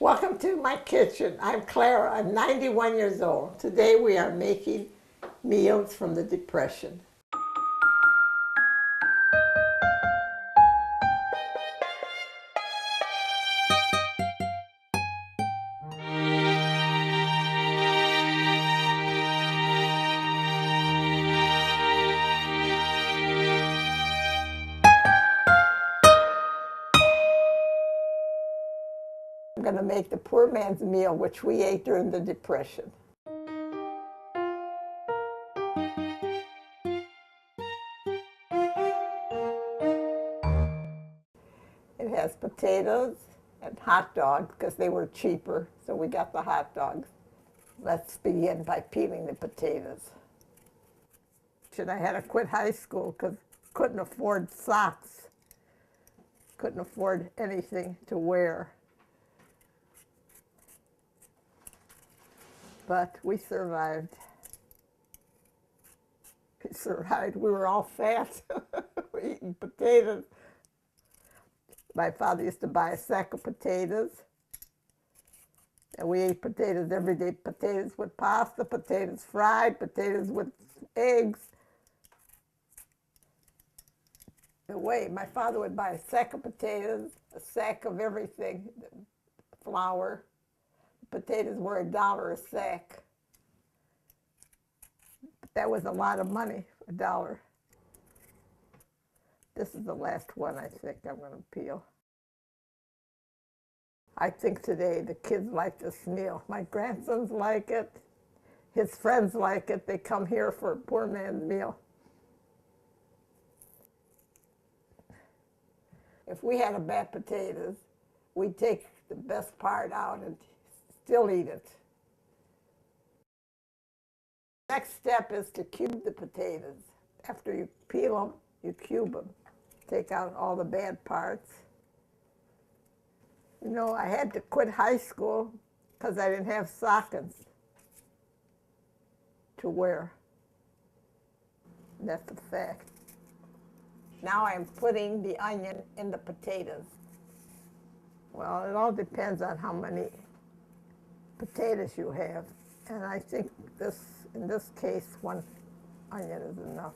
Welcome to my kitchen. I'm Clara. I'm 91 years old. Today we are making meals from the Depression. I'm going to make the poor man's meal, which we ate during the Depression. It has potatoes and hot dogs because they were cheaper, so we got the hot dogs. Let's begin by peeling the potatoes. I had to quit high school because couldn't afford socks, couldn't afford anything to wear. But we survived. We survived. We were all fat. We eating potatoes. My father used to buy a sack of potatoes. And we ate potatoes every day. Potatoes with pasta, potatoes fried, potatoes with eggs. The way my father would buy a sack of potatoes, a sack of everything, flour. Potatoes were $1 a sack. That was a lot of money, $1. This is the last one I think I'm going to peel. I think today the kids like this meal. My grandsons like it. His friends like it. They come here for a poor man's meal. If we had a bad potatoes, we'd take the best part out and still eat it. Next step is to cube the potatoes. After you peel them, you cube them. Take out all the bad parts. You know, I had to quit high school because I didn't have stockings to wear. That's a fact. Now I'm putting the onion in the potatoes. Well, it all depends on how many potatoes you have. And I think in this case, 1 onion is enough.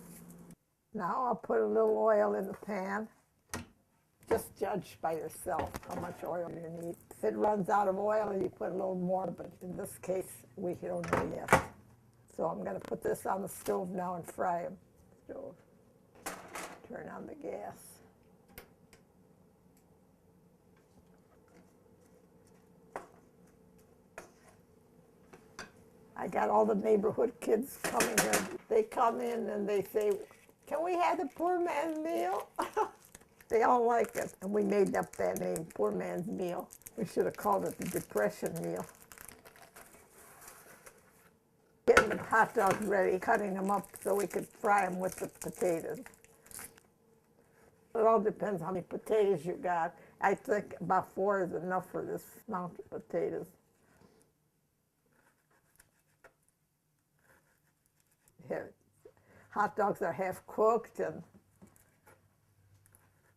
Now I'll put a little oil in the pan. Just judge by yourself how much oil you need. If it runs out of oil, you put a little more, but in this case, we don't know yet. So I'm going to put this on the stove now and fry them. Stove. Turn on the gas. I got all the neighborhood kids coming here. They come in and they say, "Can we have the poor man's meal?" They all like it. And we made up that name, poor man's meal. We should have called it the Depression meal. Getting the hot dogs ready, cutting them up so we could fry them with the potatoes. It all depends how many potatoes you got. I think about 4 is enough for this amount of potatoes. Hot dogs are half cooked and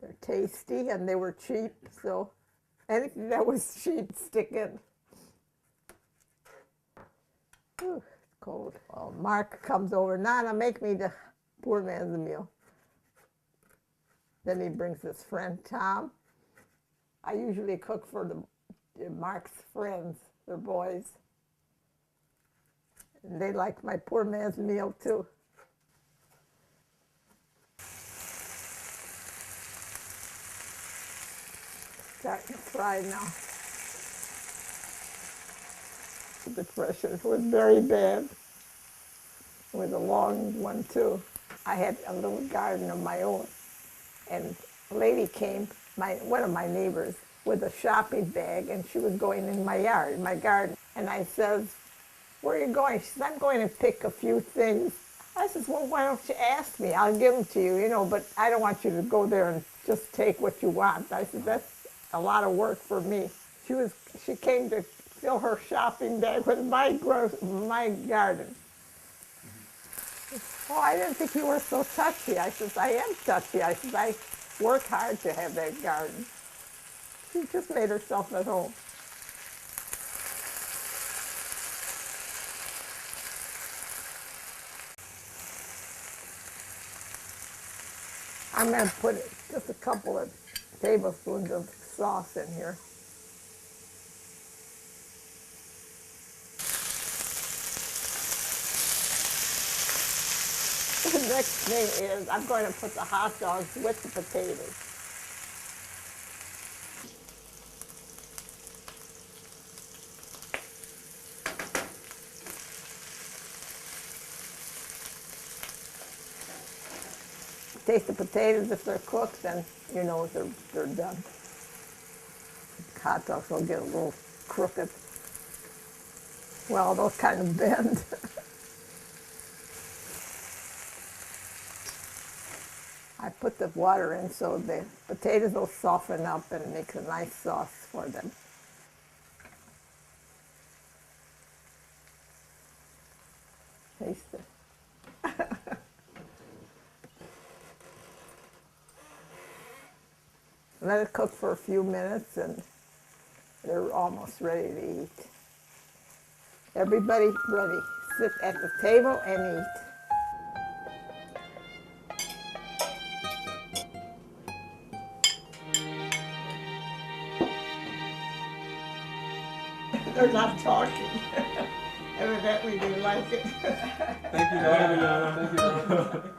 they're tasty and they were cheap, so anything that was cheap, stick in. Whew, it's cold. Well, Mark comes over, "Nana, make me the poor man's meal." Then he brings his friend Tom. I usually cook for Mark's friends, their boys. And they like my poor man's meal too. Starting to fry now. The Depression was very bad. It was a long one too. I had a little garden of my own. And a lady came, one of my neighbors, with a shopping bag, and she was going in my yard, in my garden. And I says, "Where are you going?" She says, "I'm going to pick a few things." I says, "Well, why don't you ask me? I'll give them to you, you know, but I don't want you to go there and just take what you want." I said, "That's a lot of work for me." She came to fill her shopping bag with my garden. "Oh, I didn't think you were so touchy." I says, "I am touchy." I says, "I work hard to have that garden." She just made herself at home. I'm going to put just a couple of tablespoons of sauce in here. The next thing is I'm going to put the hot dogs with the potatoes. Taste the potatoes. If they're cooked, then you know they're done. Hot dogs will get a little crooked. Well, they'll kind of bend. I put the water in so the potatoes will soften up and make a nice sauce for them. Taste it. Let it cook for a few minutes and they're almost ready to eat. Everybody ready. Sit at the table and eat. They're not talking. Evidently they like it. Thank you, Donna. Thank you, Donna.